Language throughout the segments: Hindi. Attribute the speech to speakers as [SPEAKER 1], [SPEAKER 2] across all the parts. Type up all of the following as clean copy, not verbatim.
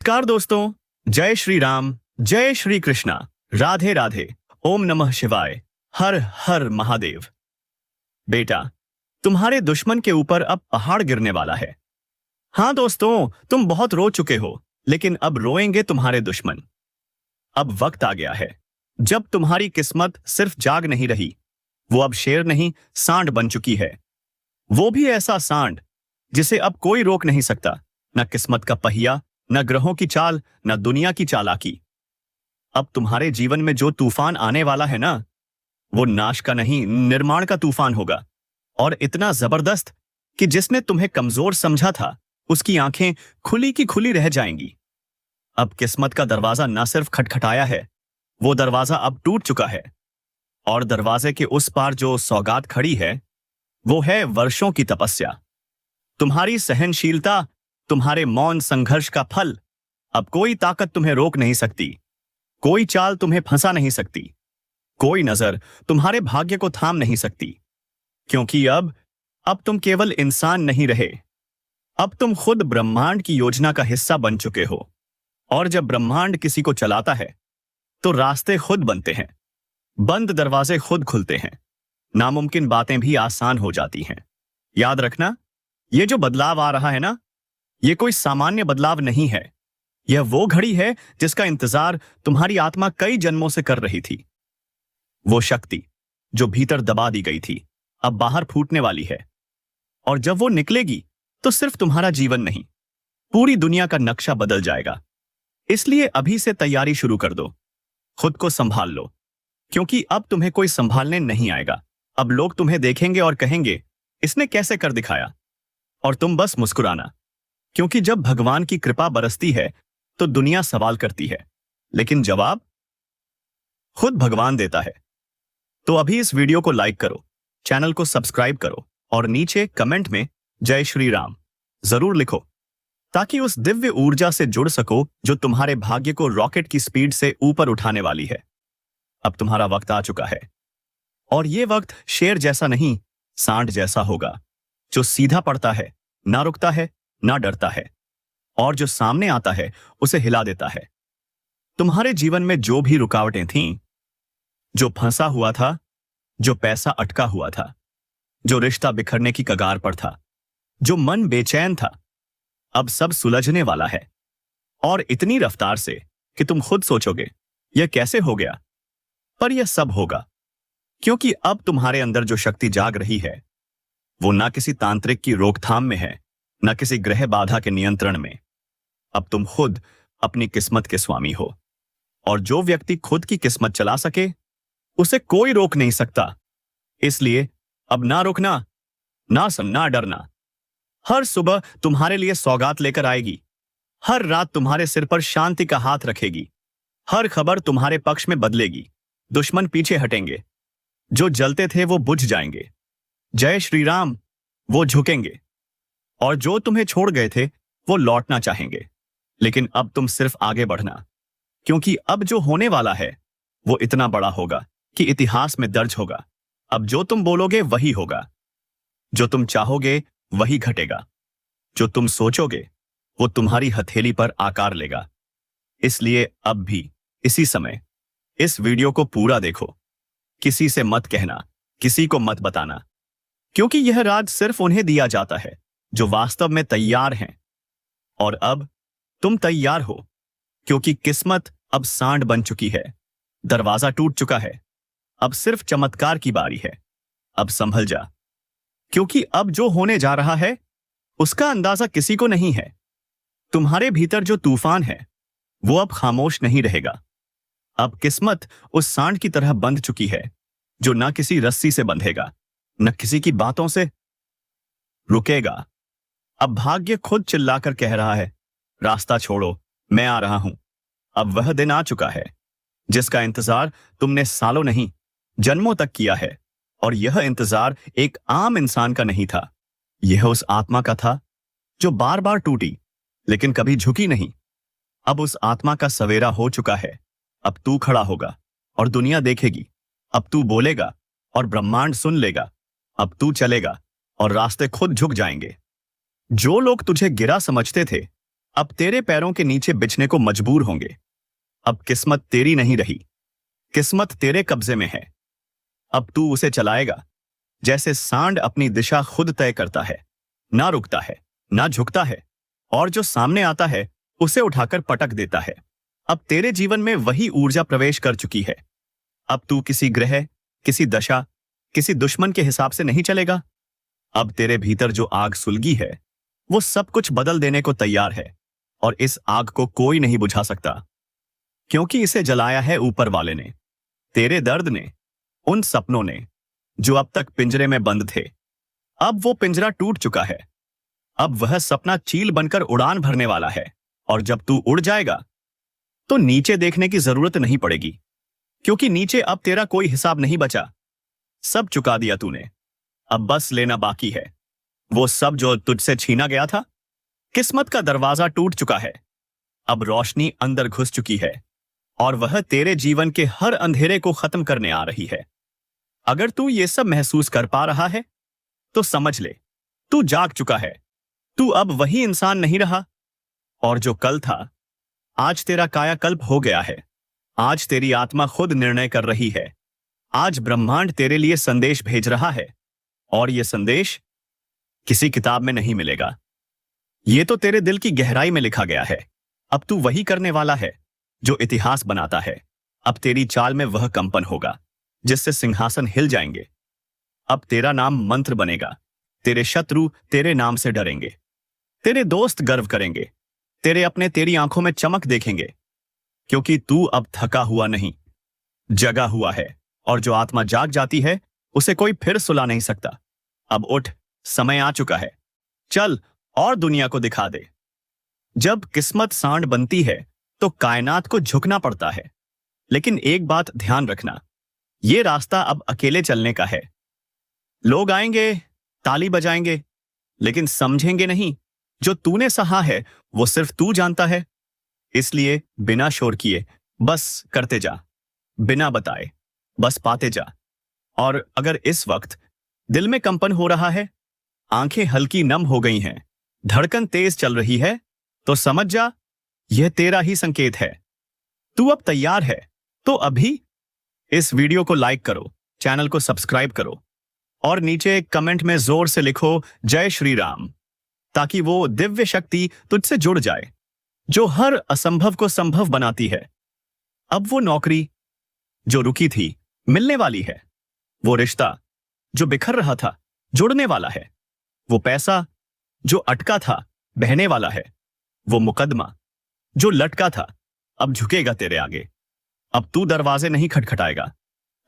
[SPEAKER 1] नमस्कार दोस्तों, जय श्री राम, जय श्री कृष्णा, राधे राधे, ओम नमः शिवाय, हर हर महादेव। बेटा, तुम्हारे दुश्मन के ऊपर अब पहाड़ गिरने वाला है। हाँ दोस्तों, तुम बहुत रो चुके हो, लेकिन अब रोएंगे तुम्हारे दुश्मन। अब वक्त आ गया है जब तुम्हारी किस्मत सिर्फ जाग नहीं रही, वो अब शेर नहीं सांड बन चुकी है। वो भी ऐसा सांड जिसे अब कोई रोक नहीं सकता, न किस्मत का पहिया, न ग्रहों की चाल, न दुनिया की चालाकी। अब तुम्हारे जीवन में जो तूफान आने वाला है ना, वो नाश का नहीं, निर्माण का तूफान होगा। और इतना जबरदस्त कि जिसने तुम्हें कमजोर समझा था, उसकी आंखें खुली की खुली रह जाएंगी। अब किस्मत का दरवाजा न सिर्फ खटखटाया है, वो दरवाजा अब टूट चुका है। और दरवाजे के उस पार जो सौगात खड़ी है, वो है वर्षों की तपस्या। तुम्हारी सहनशीलता, तुम्हारे मौन संघर्ष का फल। अब कोई ताकत तुम्हें रोक नहीं सकती, कोई चाल तुम्हें फंसा नहीं सकती, कोई नजर तुम्हारे भाग्य को थाम नहीं सकती। क्योंकि अब तुम केवल इंसान नहीं रहे, अब तुम खुद ब्रह्मांड की योजना का हिस्सा बन चुके हो। और जब ब्रह्मांड किसी को चलाता है, तो रास्ते खुद बनते हैं, बंद दरवाजे खुद खुलते हैं, नामुमकिन बातें भी आसान हो जाती हैं। याद रखना, ये जो बदलाव आ रहा है ना, ये कोई सामान्य बदलाव नहीं है। यह वो घड़ी है जिसका इंतजार तुम्हारी आत्मा कई जन्मों से कर रही थी। वो शक्ति जो भीतर दबा दी गई थी, अब बाहर फूटने वाली है। और जब वो निकलेगी, तो सिर्फ तुम्हारा जीवन नहीं, पूरी दुनिया का नक्शा बदल जाएगा। इसलिए अभी से तैयारी शुरू कर दो, खुद को संभाल लो, क्योंकि अब तुम्हें कोई संभालने नहीं आएगा। अब लोग तुम्हें देखेंगे और कहेंगे, इसने कैसे कर दिखाया। और तुम बस मुस्कुराना, क्योंकि जब भगवान की कृपा बरसती है, तो दुनिया सवाल करती है, लेकिन जवाब खुद भगवान देता है। तो अभी इस वीडियो को लाइक करो, चैनल को सब्सक्राइब करो और नीचे कमेंट में जय श्री राम जरूर लिखो, ताकि उस दिव्य ऊर्जा से जुड़ सको जो तुम्हारे भाग्य को रॉकेट की स्पीड से ऊपर उठाने वाली है। अब तुम्हारा वक्त आ चुका है, और यह वक्त शेर जैसा नहीं, सांड जैसा होगा, जो सीधा पड़ता है, ना रुकता है, ना डरता है, और जो सामने आता है उसे हिला देता है। तुम्हारे जीवन में जो भी रुकावटें थीं, जो फंसा हुआ था, जो पैसा अटका हुआ था, जो रिश्ता बिखरने की कगार पर था, जो मन बेचैन था, अब सब सुलझने वाला है। और इतनी रफ्तार से कि तुम खुद सोचोगे, यह कैसे हो गया। पर यह सब होगा क्योंकि अब तुम्हारे अंदर जो शक्ति जाग रही है, वो ना किसी तांत्रिक की रोकथाम में है, न किसी ग्रह बाधा के नियंत्रण में। अब तुम खुद अपनी किस्मत के स्वामी हो, और जो व्यक्ति खुद की किस्मत चला सके, उसे कोई रोक नहीं सकता। इसलिए अब ना रुकना, ना डरना। हर सुबह तुम्हारे लिए सौगात लेकर आएगी, हर रात तुम्हारे सिर पर शांति का हाथ रखेगी, हर खबर तुम्हारे पक्ष में बदलेगी। दुश्मन पीछे हटेंगे, जो जलते थे वो बुझ जाएंगे, जय श्री राम वो झुकेंगे, और जो तुम्हें छोड़ गए थे वो लौटना चाहेंगे। लेकिन अब तुम सिर्फ आगे बढ़ना, क्योंकि अब जो होने वाला है वो इतना बड़ा होगा कि इतिहास में दर्ज होगा। अब जो तुम बोलोगे वही होगा, जो तुम चाहोगे वही घटेगा, जो तुम सोचोगे वो तुम्हारी हथेली पर आकार लेगा। इसलिए अब भी इसी समय इस वीडियो को पूरा देखो, किसी से मत कहना, किसी को मत बताना, क्योंकि यह राज सिर्फ उन्हें दिया जाता है जो वास्तव में तैयार हैं। और अब तुम तैयार हो, क्योंकि किस्मत अब सांड बन चुकी है, दरवाजा टूट चुका है, अब सिर्फ चमत्कार की बारी है। अब संभल जा, क्योंकि अब जो होने जा रहा है उसका अंदाजा किसी को नहीं है। तुम्हारे भीतर जो तूफान है वो अब खामोश नहीं रहेगा। अब किस्मत उस सांड की तरह बंध चुकी है, जो न किसी रस्सी से बंधेगा, न किसी की बातों से रुकेगा। अब भाग्य खुद चिल्लाकर कह रहा है, रास्ता छोड़ो, मैं आ रहा हूं। अब वह दिन आ चुका है जिसका इंतजार तुमने सालों नहीं, जन्मों तक किया है। और यह इंतजार एक आम इंसान का नहीं था, यह उस आत्मा का था जो बार बार टूटी लेकिन कभी झुकी नहीं। अब उस आत्मा का सवेरा हो चुका है। अब तू खड़ा होगा और दुनिया देखेगी, अब तू बोलेगा और ब्रह्मांड सुन लेगा, अब तू चलेगा और रास्ते खुद झुक जाएंगे। जो लोग तुझे गिरा समझते थे, अब तेरे पैरों के नीचे बिछने को मजबूर होंगे। अब किस्मत तेरी नहीं रही, किस्मत तेरे कब्जे में है। अब तू उसे चलाएगा जैसे सांड अपनी दिशा खुद तय करता है, ना रुकता है ना झुकता है, और जो सामने आता है उसे उठाकर पटक देता है। अब तेरे जीवन में वही ऊर्जा प्रवेश कर चुकी है। अब तू किसी ग्रह, किसी दशा, किसी दुश्मन के हिसाब से नहीं चलेगा। अब तेरे भीतर जो आग सुलगी है वो सब कुछ बदल देने को तैयार है, और इस आग को कोई नहीं बुझा सकता, क्योंकि इसे जलाया है ऊपर वाले ने, तेरे दर्द ने, उन सपनों ने जो अब तक पिंजरे में बंद थे। अब वो पिंजरा टूट चुका है। अब वह सपना चील बनकर उड़ान भरने वाला है, और जब तू उड़ जाएगा तो नीचे देखने की जरूरत नहीं पड़ेगी, क्योंकि नीचे अब तेरा कोई हिसाब नहीं बचा। सब चुका दिया तूने, अब बस लेना बाकी है वो सब जो तुझसे छीना गया था। किस्मत का दरवाजा टूट चुका है, अब रोशनी अंदर घुस चुकी है, और वह तेरे जीवन के हर अंधेरे को खत्म करने आ रही है। अगर तू ये सब महसूस कर पा रहा है तो समझ ले, तू जाग चुका है। तू अब वही इंसान नहीं रहा, और जो कल था आज तेरा कायाकल्प हो गया है। आज तेरी आत्मा खुद निर्णय कर रही है। आज ब्रह्मांड तेरे लिए संदेश भेज रहा है, और यह संदेश किसी किताब में नहीं मिलेगा। यह तो तेरे दिल की गहराई में लिखा गया है। अब तू वही करने वाला है जो इतिहास बनाता है। अब तेरी चाल में वह कंपन होगा जिससे सिंहासन हिल जाएंगे। अब तेरा नाम मंत्र बनेगा। तेरे शत्रु तेरे नाम से डरेंगे, तेरे दोस्त गर्व करेंगे, तेरे अपने तेरी आंखों में चमक देखेंगे, क्योंकि तू अब थका हुआ नहीं, जगा हुआ है। और जो आत्मा जाग जाती है उसे कोई फिर सुला नहीं सकता। अब उठ, समय आ चुका है। चल और दुनिया को दिखा दे। जब किस्मत सांड बनती है तो कायनात को झुकना पड़ता है, लेकिन एक बात ध्यान रखना, यह रास्ता अब अकेले चलने का है। लोग आएंगे, ताली बजाएंगे, लेकिन समझेंगे नहीं जो तूने सहा है वो सिर्फ तू जानता है। इसलिए बिना शोर किए बस करते जा, बिना बताए बस पाते जा। और अगर इस वक्त दिल में कंपन हो रहा है, आंखें हल्की नम हो गई हैं, धड़कन तेज चल रही है, तो समझ जा यह तेरा ही संकेत है। तू अब तैयार है तो अभी इस वीडियो को लाइक करो, चैनल को सब्सक्राइब करो, और नीचे कमेंट में जोर से लिखो जय श्री राम, ताकि वो दिव्य शक्ति तुझसे जुड़ जाए जो हर असंभव को संभव बनाती है। अब वो नौकरी जो रुकी थी मिलने वाली है, वो रिश्ता जो बिखर रहा था जुड़ने वाला है, वो पैसा जो अटका था बहने वाला है, वो मुकदमा जो लटका था अब झुकेगा तेरे आगे। अब तू दरवाजे नहीं खटखटाएगा,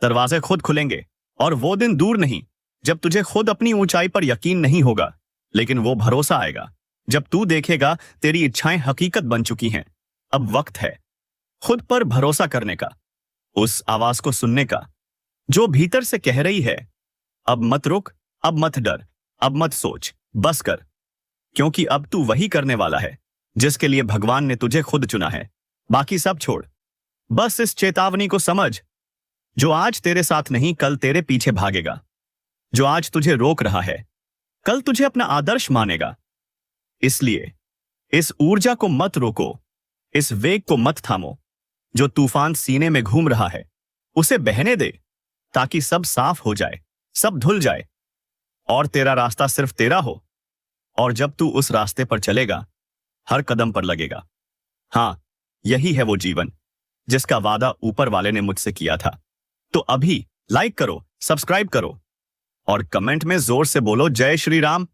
[SPEAKER 1] दरवाजे खुद खुलेंगे। और वो दिन दूर नहीं जब तुझे खुद अपनी ऊंचाई पर यकीन नहीं होगा, लेकिन वो भरोसा आएगा जब तू देखेगा तेरी इच्छाएं हकीकत बन चुकी हैं। अब वक्त है खुद पर भरोसा करने का, उस आवाज को सुनने का जो भीतर से कह रही है अब मत रुक, अब मत डर, अब मत सोच, बस कर। क्योंकि अब तू वही करने वाला है जिसके लिए भगवान ने तुझे खुद चुना है। बाकी सब छोड़, बस इस चेतावनी को समझ, जो आज तेरे साथ नहीं कल तेरे पीछे भागेगा। जो आज तुझे रोक रहा है कल तुझे अपना आदर्श मानेगा। इसलिए इस ऊर्जा को मत रोको, इस वेग को मत थामो। जो तूफान सीने में घूम रहा है उसे बहने दे, ताकि सब साफ हो जाए, सब धुल जाए, और तेरा रास्ता सिर्फ तेरा हो। और जब तू उस रास्ते पर चलेगा हर कदम पर लगेगा। हाँ, यही है वो जीवन जिसका वादा ऊपर वाले ने मुझसे किया था। तो अभी लाइक करो, सब्सक्राइब करो, और कमेंट में जोर से बोलो जय श्री राम।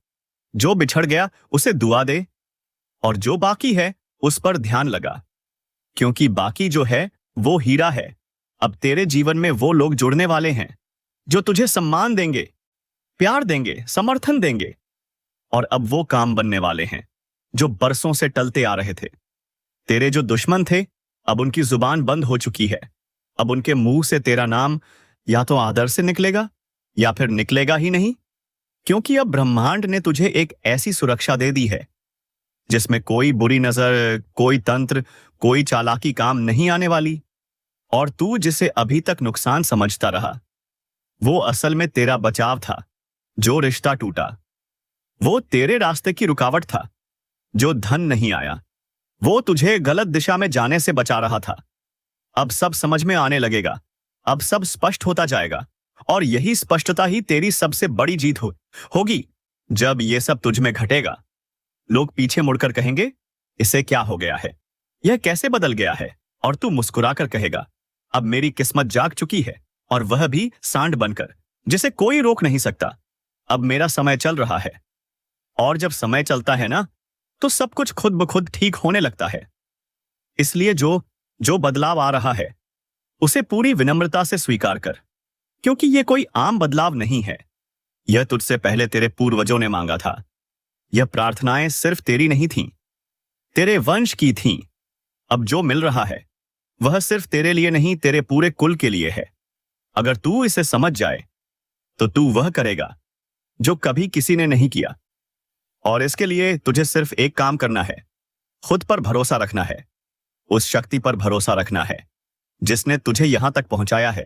[SPEAKER 1] जो बिछड़ गया उसे दुआ दे, और जो बाकी है उस पर ध्यान लगा, क्योंकि बाकी जो है वो हीरा है। अब तेरे जीवन में वो लोग जुड़ने वाले हैं जो तुझे सम्मान देंगे, प्यार देंगे, समर्थन देंगे। और अब वो काम बनने वाले हैं जो बरसों से टलते आ रहे थे। तेरे जो दुश्मन थे अब उनकी जुबान बंद हो चुकी है। अब उनके मुंह से तेरा नाम या तो आदर से निकलेगा या फिर निकलेगा ही नहीं, क्योंकि अब ब्रह्मांड ने तुझे एक ऐसी सुरक्षा दे दी है जिसमें कोई बुरी नजर, कोई तंत्र, कोई चालाकी काम नहीं आने वाली। और तू जिसे अभी तक नुकसान समझता रहा वो असल में तेरा बचाव था। जो रिश्ता टूटा वो तेरे रास्ते की रुकावट था। जो धन नहीं आया वो तुझे गलत दिशा में जाने से बचा रहा था। अब सब समझ में आने लगेगा, अब सब स्पष्ट होता जाएगा, और यही स्पष्टता ही तेरी सबसे बड़ी जीत होगी। जब ये सब तुझ में घटेगा, लोग पीछे मुड़कर कहेंगे, इसे क्या हो गया है, यह कैसे बदल गया है? और तू मुस्कुराकर कहेगा, अब मेरी किस्मत जाग चुकी है, और वह भी सांड बनकर, जिसे कोई रोक नहीं सकता। अब मेरा समय चल रहा है। और जब समय चलता है ना, तो सब कुछ खुद ब खुद ठीक होने लगता है। इसलिए जो जो बदलाव आ रहा है, उसे पूरी विनम्रता से स्वीकार कर, क्योंकि यह कोई आम बदलाव नहीं है। यह तुझसे पहले तेरे पूर्वजों ने मांगा था। यह प्रार्थनाएं सिर्फ तेरी नहीं थीं, तेरे वंश की थीं। अब जो मिल रहा है, वह सिर्फ तेरे लिए नहीं, तेरे पूरे कुल के लिए है। अगर तू इसे समझ जाए, तो तू वह करेगा जो कभी किसी ने नहीं किया। और इसके लिए तुझे सिर्फ एक काम करना है, खुद पर भरोसा रखना है, उस शक्ति पर भरोसा रखना है जिसने तुझे यहां तक पहुंचाया है।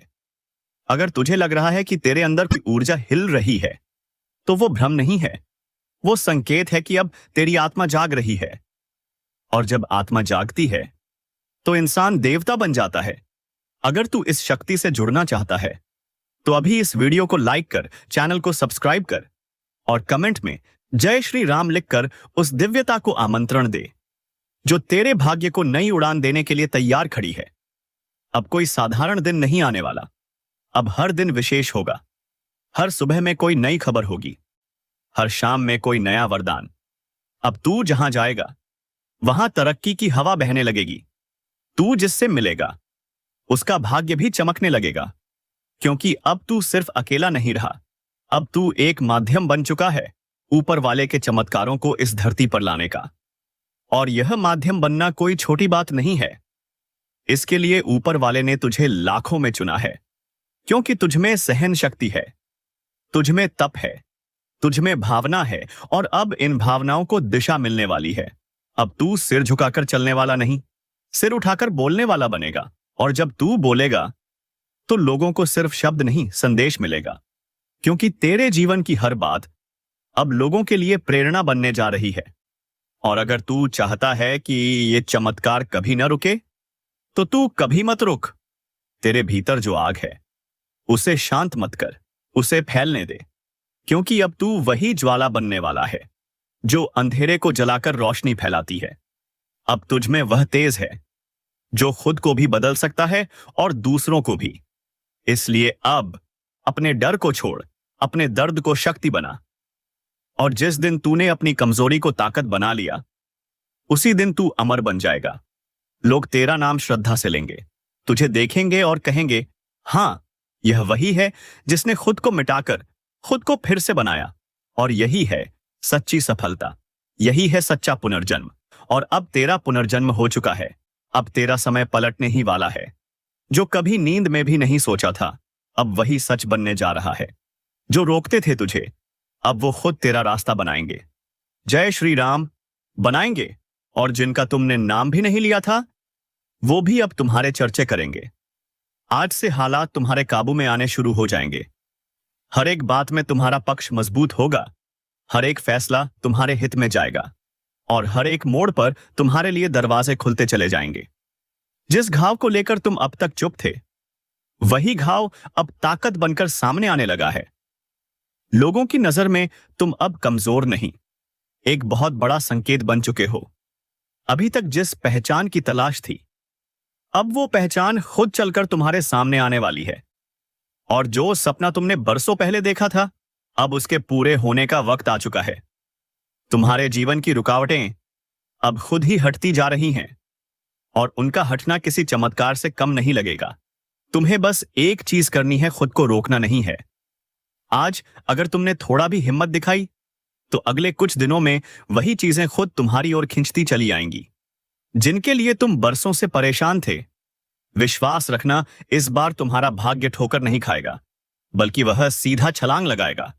[SPEAKER 1] अगर तुझे लग रहा है कि तेरे अंदर कोई ऊर्जा हिल रही है, तो वो भ्रम नहीं है, वो संकेत है कि अब तेरी आत्मा जाग रही है। और जब आत्मा जागती है, तो इंसान देवता बन जाता है। अगर तू इस शक्ति से जुड़ना चाहता है, तो अभी इस वीडियो को लाइक कर, चैनल को सब्सक्राइब कर, और कमेंट में जय श्री राम लिखकर उस दिव्यता को आमंत्रण दे, जो तेरे भाग्य को नई उड़ान देने के लिए तैयार खड़ी है। अब कोई साधारण दिन नहीं आने वाला, अब हर दिन विशेष होगा। हर सुबह में कोई नई खबर होगी, हर शाम में कोई नया वरदान। अब तू जहां जाएगा, वहां तरक्की की हवा बहने लगेगी। तू जिससे मिलेगा, उसका भाग्य भी चमकने लगेगा, क्योंकि अब तू सिर्फ अकेला नहीं रहा, अब तू एक माध्यम बन चुका है ऊपर वाले के चमत्कारों को इस धरती पर लाने का। और यह माध्यम बनना कोई छोटी बात नहीं है। इसके लिए ऊपर वाले ने तुझे लाखों में चुना है, क्योंकि तुझमें सहन शक्ति है, तुझमें तप है, तुझमें भावना है, और अब इन भावनाओं को दिशा मिलने वाली है। अब तू सिर झुकाकर चलने वाला नहीं, सिर उठाकर बोलने वाला बनेगा। और जब तू बोलेगा, तो लोगों को सिर्फ शब्द नहीं, संदेश मिलेगा, क्योंकि तेरे जीवन की हर बात अब लोगों के लिए प्रेरणा बनने जा रही है। और अगर तू चाहता है कि ये चमत्कार कभी न रुके, तो तू कभी मत रुक। तेरे भीतर जो आग है, उसे शांत मत कर, उसे फैलने दे, क्योंकि अब तू वही ज्वाला बनने वाला है जो अंधेरे को जलाकर रोशनी फैलाती है। अब तुझ में वह तेज है जो खुद को भी बदल सकता है और दूसरों को भी। इसलिए अब अपने डर को छोड़, अपने दर्द को शक्ति बना। और जिस दिन तूने अपनी कमजोरी को ताकत बना लिया, उसी दिन तू अमर बन जाएगा। लोग तेरा नाम श्रद्धा से लेंगे, तुझे देखेंगे और कहेंगे, हां, यह वही है जिसने खुद को मिटाकर खुद को फिर से बनाया। और यही है सच्ची सफलता, यही है सच्चा पुनर्जन्म। और अब तेरा पुनर्जन्म हो चुका है। अब तेरा समय पलटने ही वाला है। जो कभी नींद में भी नहीं सोचा था, अब वही सच बनने जा रहा है। जो रोकते थे तुझे, अब वो खुद तेरा रास्ता बनाएंगे। जय श्री राम बनाएंगे। और जिनका तुमने नाम भी नहीं लिया था, वो भी अब तुम्हारे चर्चे करेंगे। आज से हालात तुम्हारे काबू में आने शुरू हो जाएंगे। हर एक बात में तुम्हारा पक्ष मजबूत होगा, हर एक फैसला तुम्हारे हित में जाएगा, और हर एक मोड़ पर तुम्हारे लिए दरवाजे खुलते चले जाएंगे। जिस घाव को लेकर तुम अब तक चुप थे, वही घाव अब ताकत बनकर सामने आने लगा है। लोगों की नजर में तुम अब कमजोर नहीं, एक बहुत बड़ा संकेत बन चुके हो। अभी तक जिस पहचान की तलाश थी, अब वो पहचान खुद चलकर तुम्हारे सामने आने वाली है। और जो सपना तुमने बरसों पहले देखा था, अब उसके पूरे होने का वक्त आ चुका है। तुम्हारे जीवन की रुकावटें अब खुद ही हटती जा रही हैं, और उनका हटना किसी चमत्कार से कम नहीं लगेगा। तुम्हें बस एक चीज करनी है, खुद को रोकना नहीं है। आज अगर तुमने थोड़ा भी हिम्मत दिखाई, तो अगले कुछ दिनों में वही चीजें खुद तुम्हारी ओर खिंचती चली आएंगी, जिनके लिए तुम बरसों से परेशान थे। विश्वास रखना, इस बार तुम्हारा भाग्य ठोकर नहीं खाएगा, बल्कि वह सीधा छलांग लगाएगा।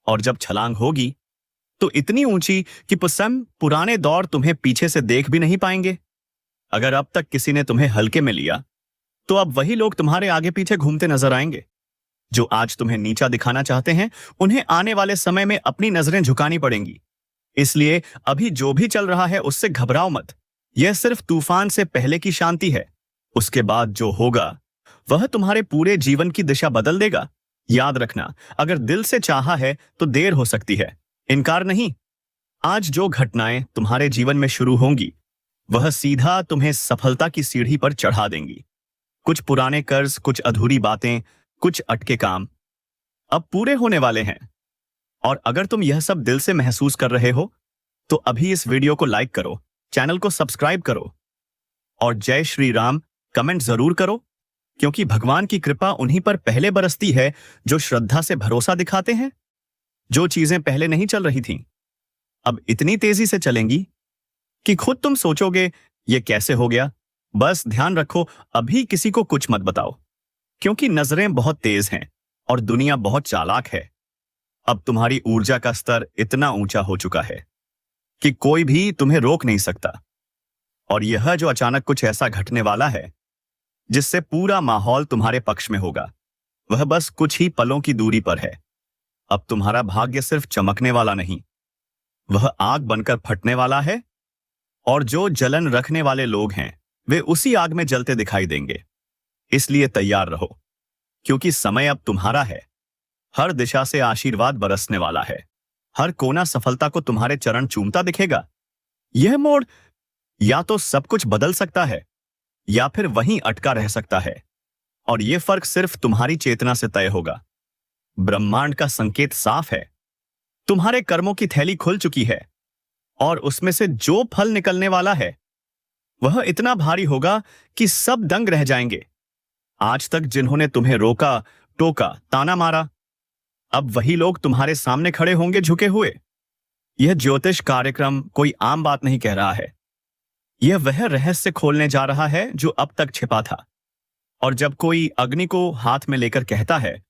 [SPEAKER 1] और जब छलांग होगी, तो इतनी ऊंची कि पुराने दौर तुम्हें पीछे से देख भी नहीं पाएंगे। अगर अब तक किसी ने तुम्हें हल्के में लिया, तो अब वही लोग तुम्हारे आगे पीछे घूमते नजर आएंगे। जो आज तुम्हें नीचा दिखाना चाहते हैं, उन्हें आने वाले समय में अपनी नजरें झुकानी पड़ेंगी। इसलिए अभी जो भी चल रहा है, उससे घबराओ मत। यह सिर्फ तूफान से पहले की शांति है। उसके बाद जो होगा वह तुम्हारे पूरे जीवन की दिशा बदल देगा। याद रखना, अगर दिल से चाहा है तो देर हो सकती है, इनकार नहीं। आज जो घटनाएं तुम्हारे जीवन में शुरू होंगी वह सीधा तुम्हें सफलता की सीढ़ी पर चढ़ा देंगी। कुछ पुराने कर्ज, कुछ अधूरी बातें, कुछ अटके काम अब पूरे होने वाले हैं। और अगर तुम यह सब दिल से महसूस कर रहे हो तो अभी इस वीडियो को लाइक करो, चैनल को सब्सक्राइब करो और जय श्री राम कमेंट जरूर करो, क्योंकि भगवान की कृपा उन्हीं पर पहले बरसती है जो श्रद्धा से भरोसा दिखाते हैं। जो चीजें पहले नहीं चल रही थीं अब इतनी तेजी से चलेंगी कि खुद तुम सोचोगे ये कैसे हो गया। बस ध्यान रखो, अभी किसी को कुछ मत बताओ, क्योंकि नजरें बहुत तेज हैं और दुनिया बहुत चालाक है। अब तुम्हारी ऊर्जा का स्तर इतना ऊंचा हो चुका है कि कोई भी तुम्हें रोक नहीं सकता। और यह जो अचानक कुछ ऐसा घटने वाला है जिससे पूरा माहौल तुम्हारे पक्ष में होगा, वह बस कुछ ही पलों की दूरी पर है। अब तुम्हारा भाग्य सिर्फ चमकने वाला नहीं, वह आग बनकर फटने वाला है। और जो जलन रखने वाले लोग हैं वे उसी आग में जलते दिखाई देंगे। इसलिए तैयार रहो, क्योंकि समय अब तुम्हारा है। हर दिशा से आशीर्वाद बरसने वाला है। हर कोना सफलता को तुम्हारे चरण चूमता दिखेगा। यह मोड़ या तो सब कुछ बदल सकता है या फिर वहीं अटका रह सकता है, और यह फर्क सिर्फ तुम्हारी चेतना से तय होगा। ब्रह्मांड का संकेत साफ है, तुम्हारे कर्मों की थैली खुल चुकी है और उसमें से जो फल निकलने वाला है वह इतना भारी होगा कि सब दंग रह जाएंगे। आज तक जिन्होंने तुम्हें रोका, टोका, ताना मारा, अब वही लोग तुम्हारे सामने खड़े होंगे झुके हुए। यह ज्योतिष कार्यक्रम कोई आम बात नहीं कह रहा है, यह वह रहस्य खोलने जा रहा है जो अब तक छिपा था। और जब कोई अग्नि को हाथ में लेकर कहता है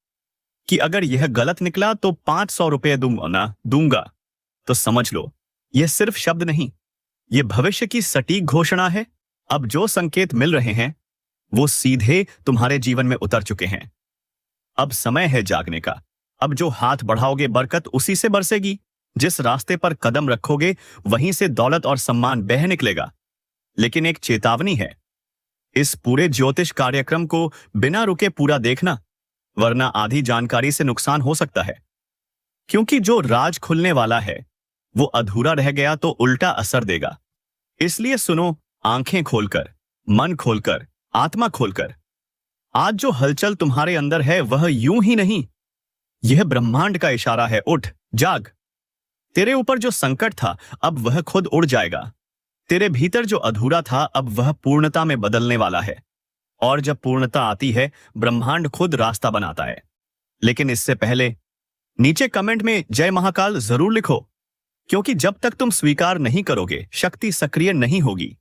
[SPEAKER 1] कि अगर यह गलत निकला तो 500 रुपये दूंगा, तो समझ लो यह सिर्फ शब्द नहीं, यह भविष्य की सटीक घोषणा है। अब जो संकेत मिल रहे हैं वो सीधे तुम्हारे जीवन में उतर चुके हैं। अब समय है जागने का। अब जो हाथ बढ़ाओगे बरकत उसी से बरसेगी। जिस रास्ते पर कदम रखोगे वहीं से दौलत और सम्मान बह निकलेगा। लेकिन एक चेतावनी है, इस पूरे ज्योतिष कार्यक्रम को बिना रुके पूरा देखना, वरना आधी जानकारी से नुकसान हो सकता है। क्योंकि जो राज खुलने वाला है वो अधूरा रह गया तो उल्टा असर देगा। इसलिए सुनो, आंखें खोलकर, मन खोलकर, आत्मा खोलकर। आज जो हलचल तुम्हारे अंदर है वह यूं ही नहीं, यह ब्रह्मांड का इशारा है। उठ, जाग। तेरे ऊपर जो संकट था अब वह खुद उड़ जाएगा। तेरे भीतर जो अधूरा था अब वह पूर्णता में बदलने वाला है। और जब पूर्णता आती है ब्रह्मांड खुद रास्ता बनाता है। लेकिन इससे पहले नीचे कमेंट में जय महाकाल जरूर लिखो, क्योंकि जब तक तुम स्वीकार नहीं करोगे शक्ति सक्रिय नहीं होगी।